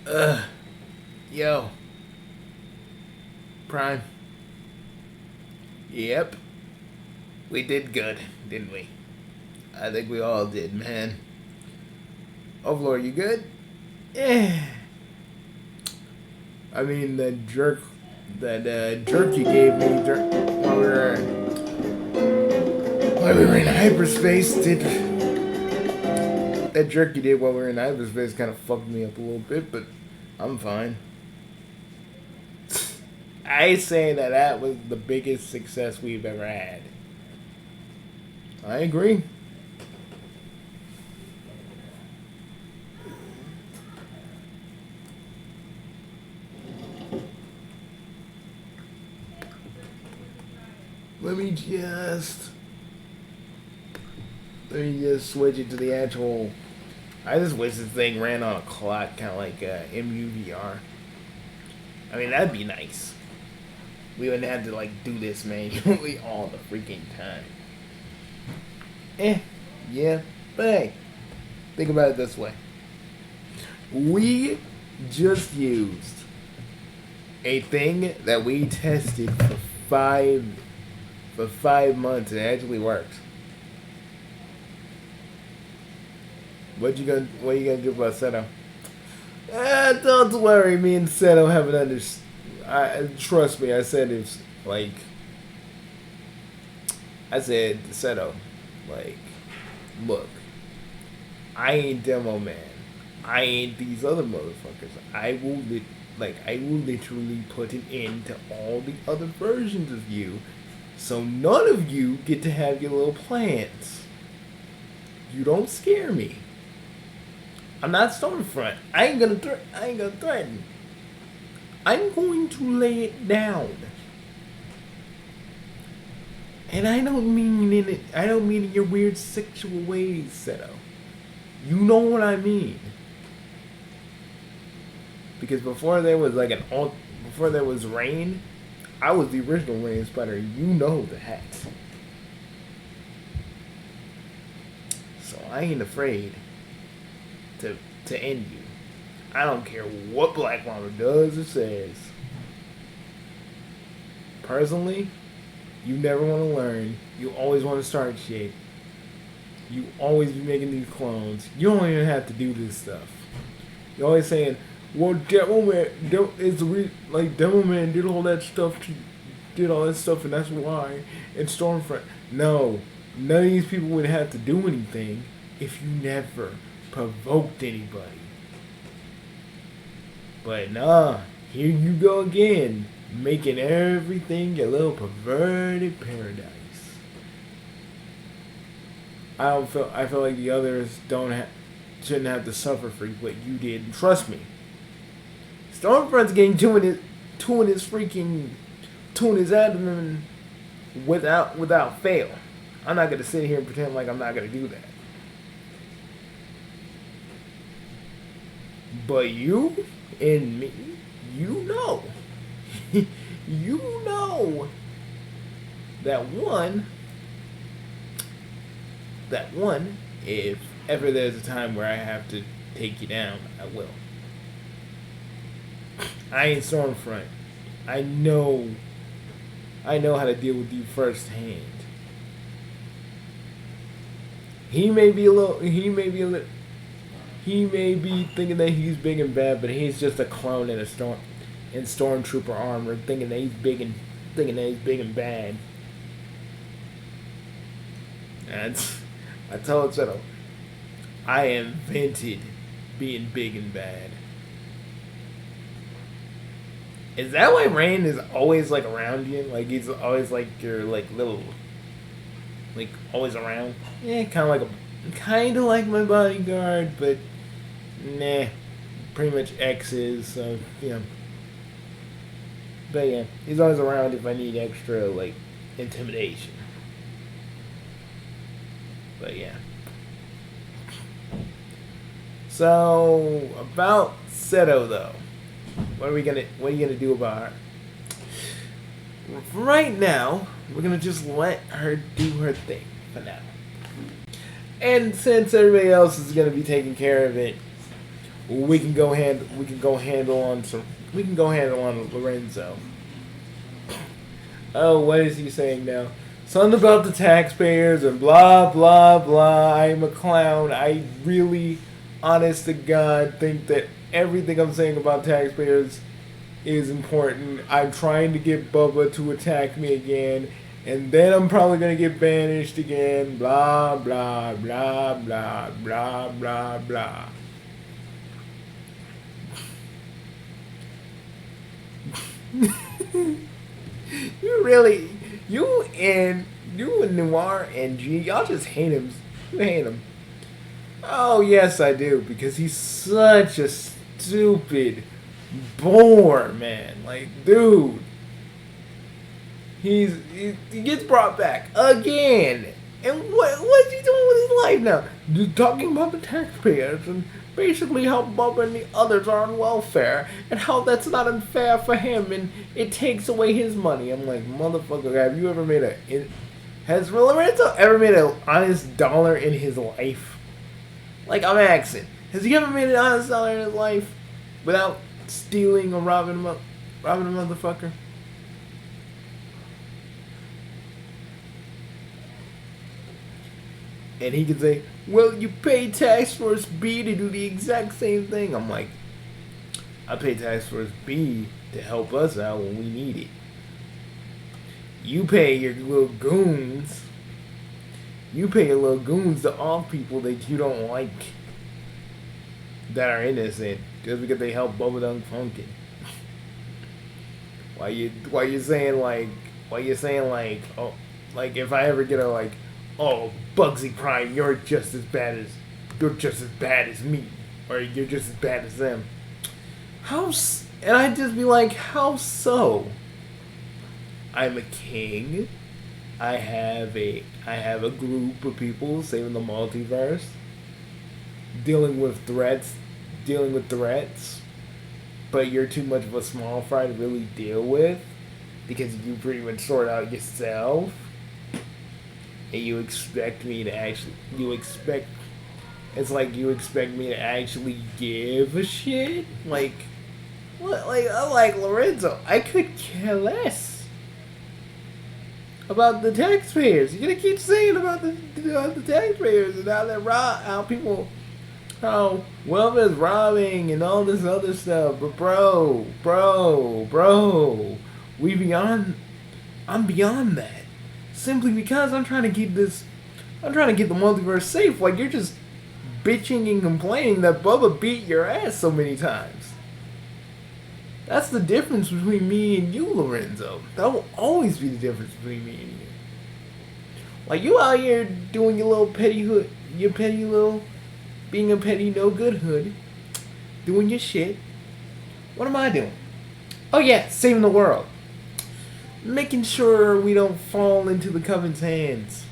Ugh. Yo. Prime. Yep. We did good, didn't we? I think we all did, man. Overlord, you good? Eh. I mean, that jerk you gave me while we were in hyperspace did. That jerk you did while we were in hyperspace kind of fucked me up a little bit, but I'm fine. I say that was the biggest success we've ever had. I agree. Let me just switch it to the actual. I just wish this thing ran on a clock, kind of like MUVR. I mean, that'd be nice. We wouldn't have to do this manually all the freaking time. Yeah, but hey, think about it this way. We just used a thing that we tested for 5 months and it actually worked. What you gonna do about Seto? Don't worry, me and Seto have an trust me, I said it's I said Seto, look, I ain't Demo Man. I ain't these other motherfuckers. I will literally put an end to all the other versions of you, so none of you get to have your little plans. You don't scare me. I'm not Stormfront. I ain't gonna threaten. I'm going to lay it down. And I don't mean in your weird sexual ways, Seto. You know what I mean. Because before there was rain, I was the original rain spider. You know that. So I ain't afraid to end you. I don't care what Black Mama does or says. Personally, you never want to learn. You always want to start shit. You always be making these clones. You don't even have to do this stuff. You're always saying, well, Demo Man did all that stuff, and that's why. And Stormfront. No, none of these people would have to do anything if you never provoked anybody. But nah, here you go again, making everything a little perverted paradise. I feel like the others shouldn't have to suffer for what you did. And trust me, Stormfront's getting to his abdomen without fail. I'm not gonna sit here and pretend like I'm not gonna do that. But you and me, you know that one, if ever there's a time where I have to take you down, I will. I ain't Stormfront. I know how to deal with you firsthand. He may be thinking that he's big and bad, but he's just a clone in stormtrooper armor, thinking that he's big and bad. And I told Seto, I invented being big and bad. Is that why Rain is always around you? He's always your little, always around? Yeah, kind of like my bodyguard, but nah, pretty much X's. So yeah, but yeah, he's always around if I need extra intimidation. But yeah. So about Seto though, what are you gonna do about her? Right now, we're gonna just let her do her thing for now. And since everybody else is gonna be taking care of it, We can go handle on some. We can go handle on Lorenzo. Oh, what is he saying now? Something about the taxpayers and blah blah blah. I'm a clown. I really, honest to God, think that everything I'm saying about taxpayers is important. I'm trying to get Bubba to attack me again, and then I'm probably gonna get banished again. Blah blah blah blah blah blah blah. You really, you and Noir and G, y'all just hate him. You hate him. Oh yes, I do because he's such a stupid bore, man. Like, dude, he gets brought back again. And what's he doing with his life now? Just talking about the taxpayers and basically how Bubba and the others are on welfare and how that's not unfair for him and it takes away his money. I'm like, motherfucker, have you ever made has Lorenzo ever made an honest dollar in his life? Like, I'm asking, has he ever made an honest dollar in his life without stealing or robbing a motherfucker? And he could say, well, you pay Task Force B to do the exact same thing. I'm like, I pay Task Force B to help us out when we need it. You pay your little goons. You pay your little goons to off people that you don't like, that are innocent, just because they help Bubba Dunk Funkin'. Why you saying like, oh, like if I ever get a like, oh, Bugsy Prime, you're just as bad as me, or you're just as bad as them. And I'd just be like, how so? I'm a king. I have a group of people saving the multiverse, dealing with threats, but you're too much of a small fry to really deal with because you pretty much sort out yourself. And you expect me to actually, it's like you expect me to actually give a shit? Like, what? Like, I'm like, Lorenzo, I could care less about the taxpayers. You're gonna keep saying about the taxpayers and how wealth is robbing and all this other stuff. But bro, I'm beyond that. Simply because I'm trying to get the multiverse safe. Like, you're just bitching and complaining that Bubba beat your ass so many times. That's the difference between me and you, Lorenzo. That will always be the difference between me and you. Like, you out here doing your little being a petty no good hood, doing your shit. What am I doing? Oh yeah, saving the world. Making sure we don't fall into the Coven's hands.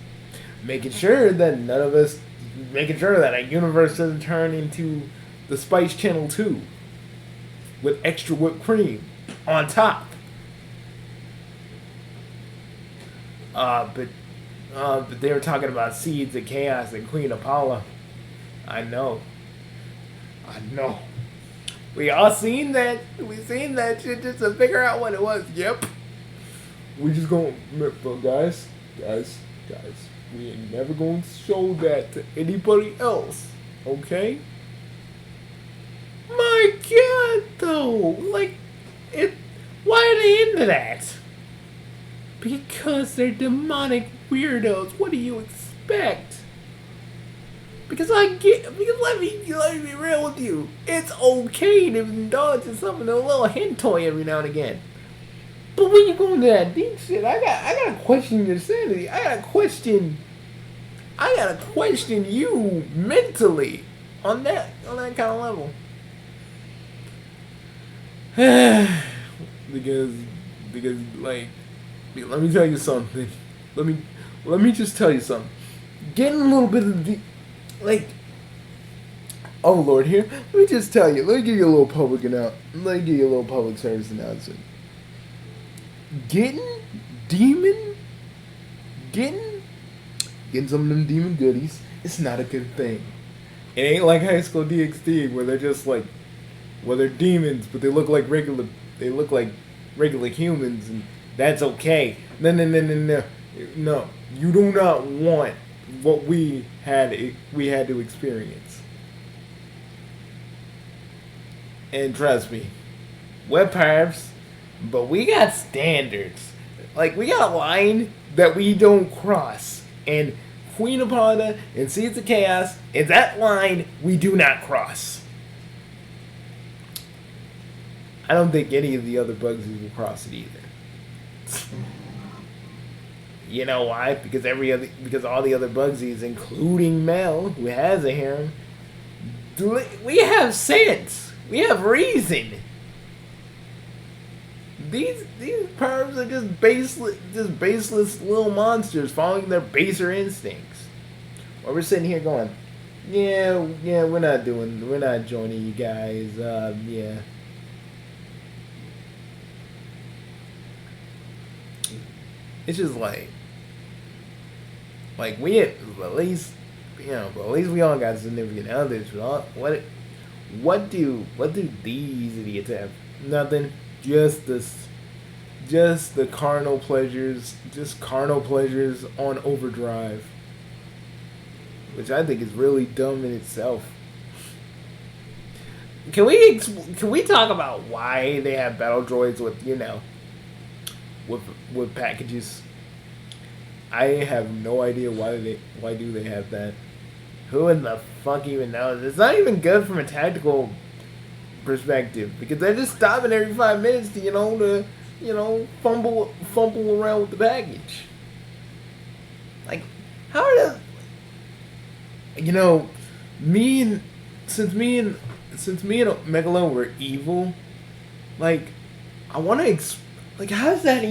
Making sure that our universe doesn't turn into the Spice Channel 2 with extra whipped cream on top. But they were talking about Seeds of Chaos and Queen Apollo. I know. We all seen that. We seen that shit just to figure out what it was. Yep. We just gonna, but guys, we ain't never gonna show that to anybody else, okay? My God, though, like, why are they into that? Because they're demonic weirdos. What do you expect? Because let me be real with you. It's okay to indulge in something, a little hentai every now and again. But when you go into that deep shit, I gotta question your sanity. I gotta question you mentally on that kind of level. because like, let me tell you something. Let me just tell you something. Getting a little bit of the, like, oh Lord, here. Let me just tell you. Let me give you a little public service announcement. Getting some of them demon goodies, it's not a good thing. It ain't like High School DxD where they're just like, where they're demons, but they look like regular. They look like regular humans, and that's okay. No, no, no, no, no, no. You do not want what we had. We had to experience. And trust me, we're pervs, but we got standards. Like, we got a line that we don't cross. And Queen Apada and Seeds of Chaos is that line we do not cross. I don't think any of the other Bugsies will cross it either. You know why? Because all the other Bugsies, including Mel, who has a harem, we have sense. We have reason. These pervs are just baseless little monsters following their baser instincts. Or we're sitting here going, yeah, we're not joining you guys. Yeah. It's just like we at least we all got significant others. What do these idiots have? Nothing. Just the carnal pleasures, on overdrive, which I think is really dumb in itself. Can we talk about why they have battle droids with packages? I have no idea why do they have that. Who in the fuck even knows? It's not even good from a tactical perspective because they're just stopping every 5 minutes to fumble around with the baggage. Like, how are they? Since me and Megalo were evil, like, I want to how's that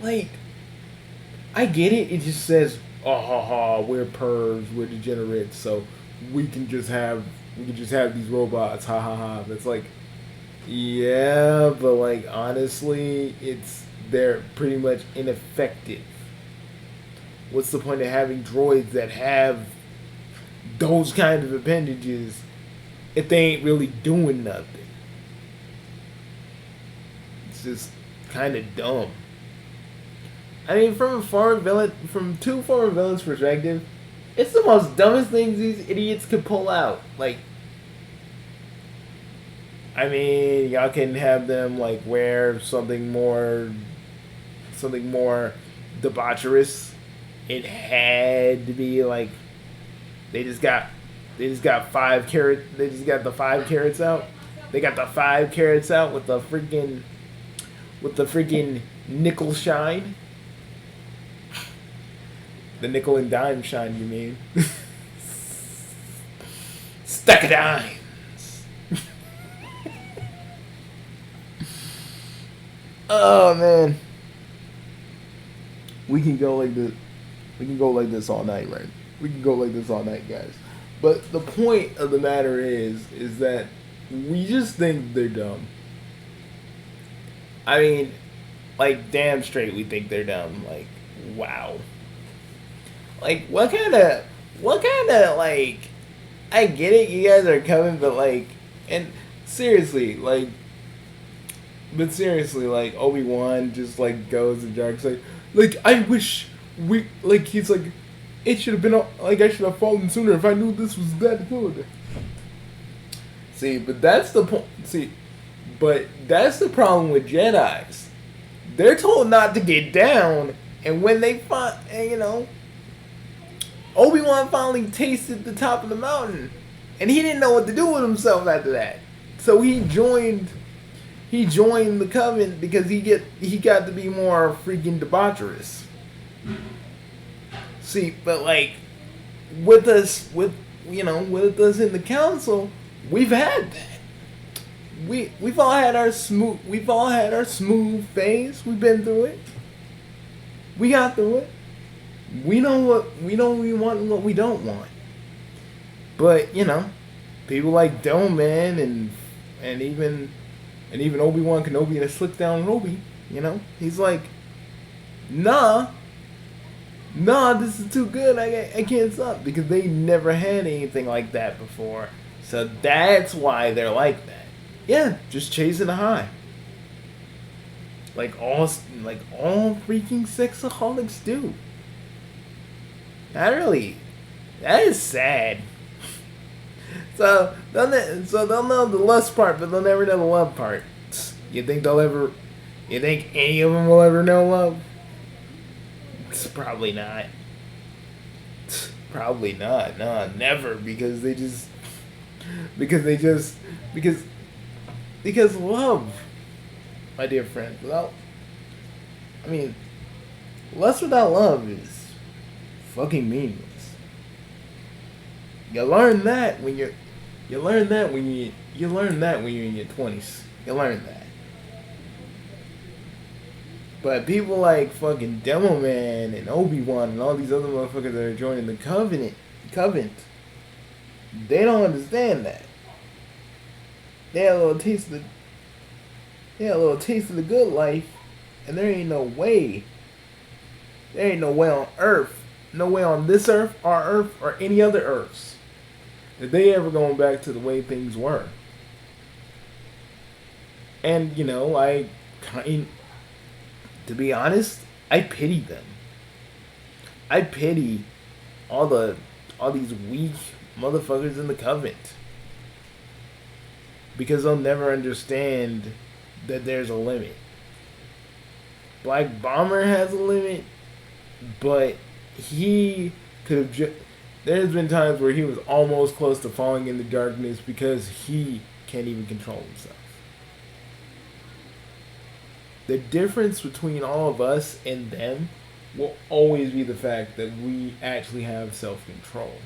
like, I get it. It just says, oh ha ha, we're pervs, we're degenerates, so we can just have these robots, ha ha ha. That's like, yeah, but like, honestly, they're pretty much ineffective. What's the point of having droids that have those kind of appendages if they ain't really doing nothing? It's just kind of dumb. I mean, from two former villains' perspective, it's the most dumbest things these idiots could pull out. Like, I mean, y'all can have them like wear something more debaucherous. It had to be like they just got 5 carrots. They just got the 5 carrots out. They got the 5 carrots out with the freaking nickel shine. The nickel and dime shine, you mean? Stack of dimes. Oh man, we can go like this. We can go like this all night, right? We can go like this all night, guys. But the point of the matter is that we just think they're dumb. I mean, like, damn straight, we think they're dumb. Like, wow. Like, what kind of, like, I get it, you guys are coming, but, like, and seriously, like, Obi-Wan just, like, goes and Jark's like, I wish he's like, it should have been, like, I should have fallen sooner if I knew this was that good. See, but that's the point, but that's the problem with Jedis. They're told not to get down, and when they find, Obi-Wan finally tasted the top of the mountain, and he didn't know what to do with himself after that. So he joined the Covenant because he got to be more freaking debaucherous. See, but like with us in the council, we've had that. We've all had our smooth phase. We've been through it. We got through it. We know what we want and what we don't want. But people like Dome Man and even Obi-Wan Kenobi and a slick down Roby, he's like, nah, nah, this is too good. I can't stop because they never had anything like that before. So that's why they're like that. Yeah, just chasing the high. Like all freaking sexaholics do. Not really. That is sad. So they'll know the lust part, but they'll never know the love part. You think they'll ever? You think any of them will ever know love? Probably not. Probably not. No, never. Because because love, my dear friend. I mean, lust without love is fucking meaningless. You learn that when you're you learn that when you learn that when you're in your 20s. You learn that. But people like fucking Demo Man and Obi-Wan and all these other motherfuckers that are joining the Covenant, they don't understand that. They had a little taste of the they had a little taste of the good life, and there ain't no way. There ain't no way on earth, no way on this earth, our earth, or any other earths, that they ever going back to the way things were. And to be honest, I pity them. I pity all these weak motherfuckers in the Covenant, because they'll never understand that there's a limit. Black Bomber has a limit, but he could have. There's been times where he was almost close to falling into darkness because he can't even control himself. The difference between all of us and them will always be the fact that we actually have self-control.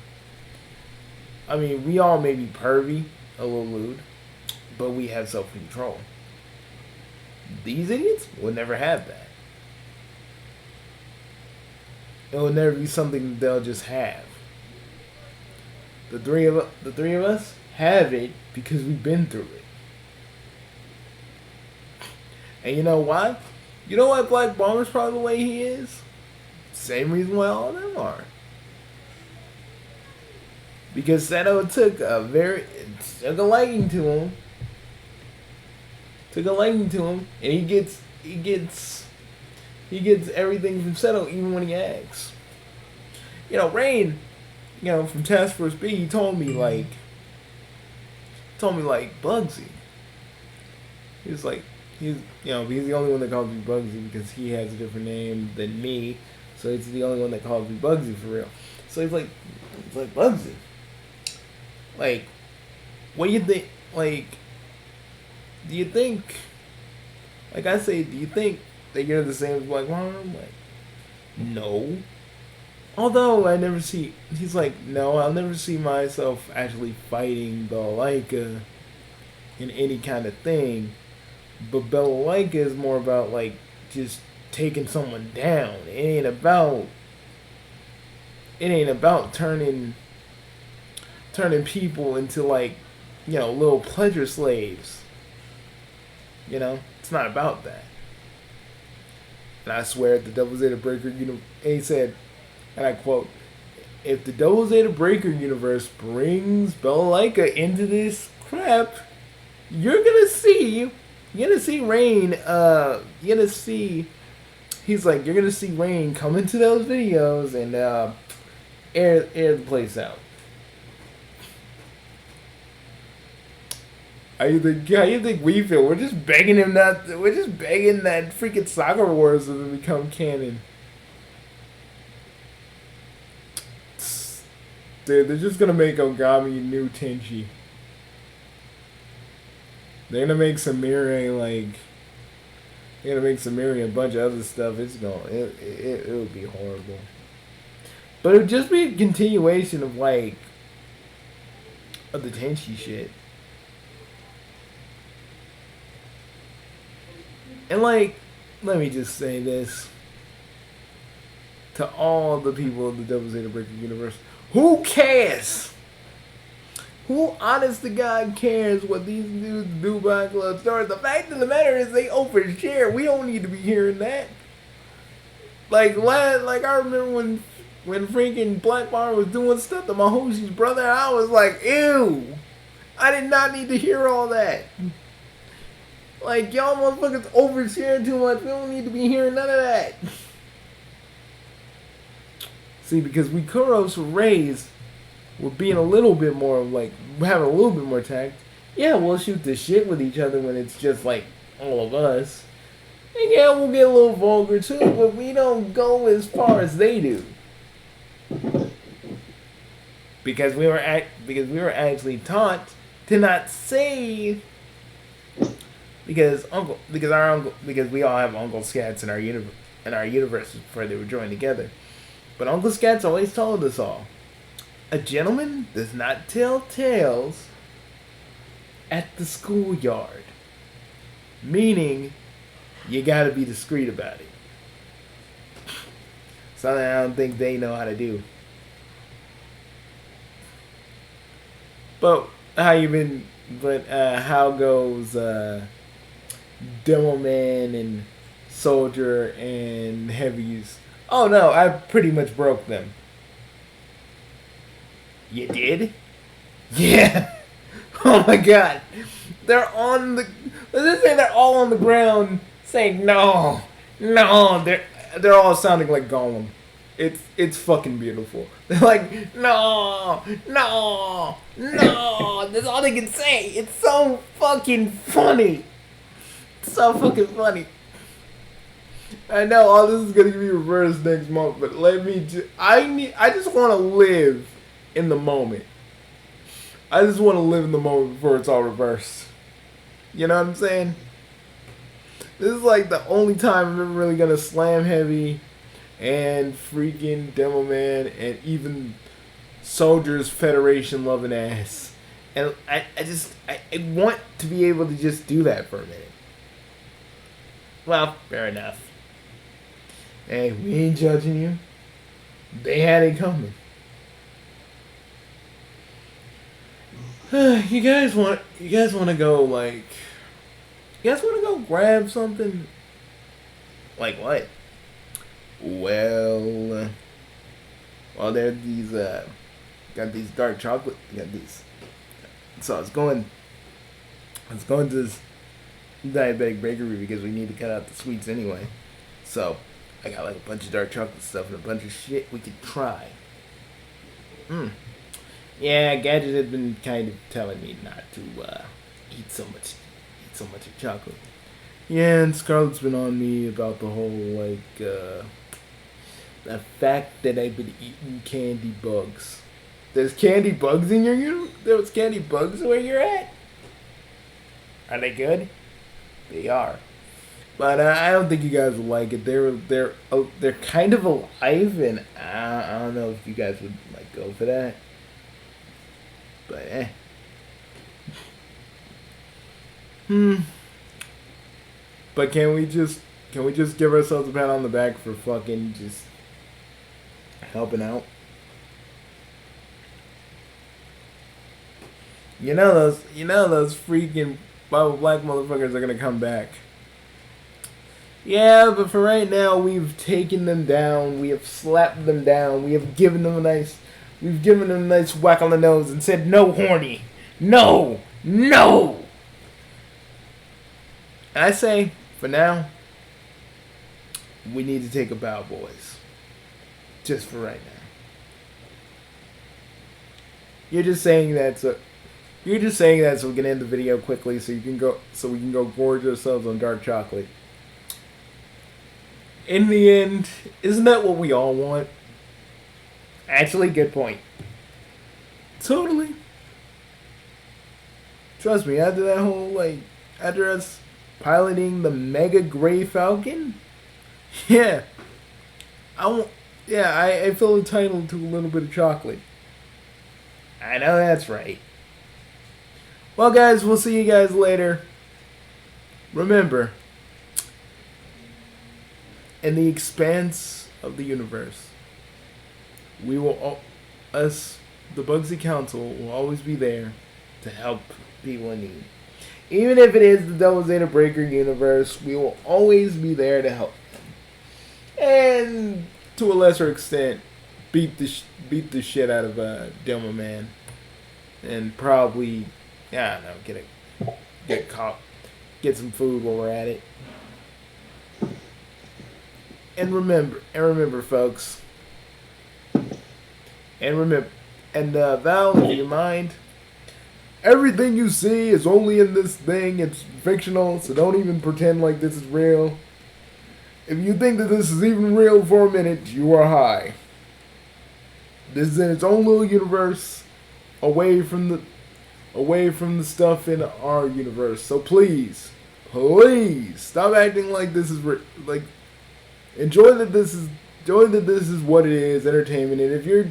I mean, we all may be pervy, a little lewd, but we have self-control. These idiots will never have that. It will never be something that they'll just have. The three of us have it because we've been through it. And you know why? You know why Black Bomber's probably the way he is? Same reason why all of them are. Because Seto took a liking to him. Took a liking to him, and he gets everything from Seto even when he asks. Rain, from Task Force B, he told me like Bugsy. He was like, he's the only one that calls me Bugsy because he has a different name than me, so it's the only one that calls me Bugsy for real. So he's like Bugsy. Like, what do you think? Like, do you think? Like I say, do you think that you're the same as Black Bomber? I'm like, no. Although I never see, he's like, no, I'll never see myself actually fighting Bellalaika in any kind of thing. But Bellalaika is more about like just taking someone down. It ain't about turning people into like, little pleasure slaves. It's not about that. And I swear, the Double Zeta Breaker, he said, and I quote, if the Double Zeta Breaker universe brings Bellalaika into this crap, you're gonna see Rain, he's like, you're gonna see Rain come into those videos and air the place out. How you think we feel? We're just begging that freaking Sakura Wars to become canon. Dude, they're just gonna make Ogami new Tenchi. They're gonna make Samiri a bunch of other stuff. It would be horrible. But it would just be a continuation of the Tenchi shit. And let me just say this to all the people of the Double Zeta Breaker universe. Who cares? Who, honest to God, cares what these dudes do behind closed doors? The fact of the matter is they overshare. We don't need to be hearing that. Like I remember when freaking Blackbar was doing stuff to Mahoshi's brother, I was like, ew. I did not need to hear all that. Like, y'all motherfuckers oversharing too much. We don't need to be hearing none of that. See, because we Kuros were raised with being a little bit more, like, having a little bit more tact. Yeah, we'll shoot the shit with each other when it's just, like, all of us. And yeah, we'll get a little vulgar too, but we don't go as far as they do. Because we were actually taught to not say, because we all have Uncle Scats in our universes before they were joined together. But Uncle Scats always told us all, a gentleman does not tell tales at the schoolyard. Meaning, you gotta be discreet about it. Something I don't think they know how to do. But how goes Demo Man and Soldier and Heavies? Oh no, I pretty much broke them. You did? Yeah. Oh my god. They're on the. Let's just say they're all on the ground saying no. They're all sounding like Gollum. It's fucking beautiful. They're like, no. That's all they can say. It's so fucking funny. It's so fucking funny. I know all this is gonna be reversed next month, but I just want to live in the moment. I just want to live in the moment before it's all reversed. You know what I'm saying? This is like the only time I'm ever really gonna slam Heavy and freaking Demo Man and even Soldier's Federation loving ass. And I want to be able to just do that for a minute. Well, fair enough. Hey, we ain't judging you. They had it coming. You guys want to go like? You guys want to go grab something? Like what? Well, there's these got these dark chocolate. Got these. So I was going to this diabetic bakery because we need to cut out the sweets anyway. So I got like a bunch of dark chocolate stuff and a bunch of shit we could try. Yeah, Gadget had been kind of telling me not to eat so much of chocolate. Yeah, and Scarlett's been on me about the whole like the fact that I've been eating candy bugs. There's candy bugs in your unit? There was candy bugs where you're at? Are they good? They are. But I don't think you guys will like it. They're kind of alive, and I don't know if you guys would like go for that. But But can we just give ourselves a pat on the back for fucking just helping out? You know those freaking Bible Black motherfuckers are gonna come back. Yeah, but for right now, we've taken them down. We have slapped them down. We have given them a nice whack on the nose and said, "No, horny, no." And I say, for now, we need to take a bow, boys. Just for right now. You're just saying that so we can end the video quickly, so we can go gorge ourselves on dark chocolate. In the end, isn't that what we all want? Actually, good point. Totally. Trust me, after that whole, after us piloting the Mega Gray Falcon, I feel entitled to a little bit of chocolate. I know that's right. Well, guys, we'll see you guys later. Remember, in the expanse of the universe, the Bugsy Council will always be there to help people in need. Even if it is the Double Zeta Breaker universe, we will always be there to help them. and to a lesser extent, beat the shit out of Demo Man, and probably, I don't know, get some food while we're at it. And remember, folks. And remember, and Val, if you mind, everything you see is only in this thing. It's fictional, so don't even pretend like this is real. If you think that this is even real for a minute, you are high. This is in its own little universe, away from the stuff in our universe. So please stop acting like this is like. Enjoy that this is what it is, entertainment. And if you're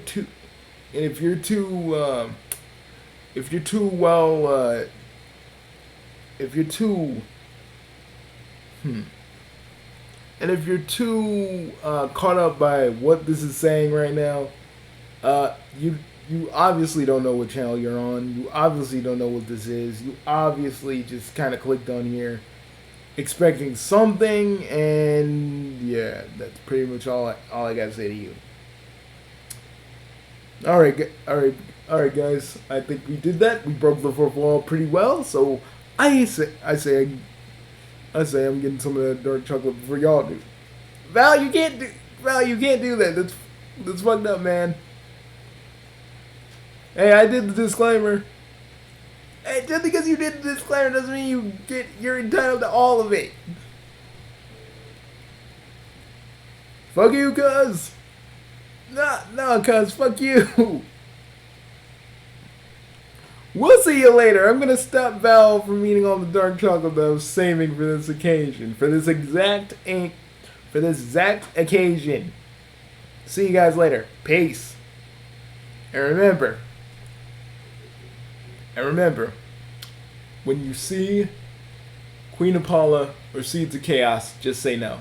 too caught up by what this is saying right now, you obviously don't know what channel you're on. You obviously don't know what this is. You obviously just kind of clicked on here expecting something, and yeah, that's pretty much all I gotta say to you. All right, guys. I think we did that. We broke the fourth wall pretty well. So I say I'm getting some of that dark chocolate before y'all do. Val, you can't do that. That's fucked up, man. Hey, I did the disclaimer. Hey, just because you did the disclaimer doesn't mean you're entitled to all of it. Fuck you, cuz. No, cuz, fuck you. We'll see you later. I'm gonna stop Val from eating all the dark chocolate that I was saving for this occasion. For this exact occasion. See you guys later. Peace. And remember, when you see Queen Apollo or Seeds of Chaos, just say no.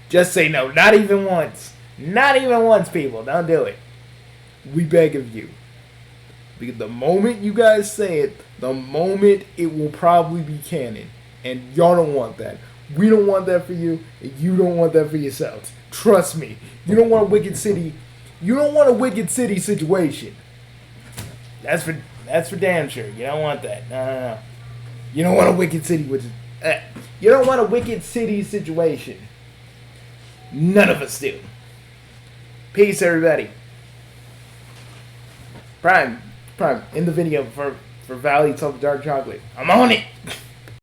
Just say no. Not even once. Not even once, people. Don't do it. We beg of you. Because the moment you guys say it, the moment it will probably be canon. And y'all don't want that. We don't want that for you, and you don't want that for yourselves. Trust me. You don't want a Wicked City. You don't want a Wicked City situation. That's for damn sure. You don't want that. No. You don't want a Wicked City, you don't want a Wicked City situation. None of us do. Peace, everybody. Prime, in the video for Valley Top Dark Chocolate. I'm on it.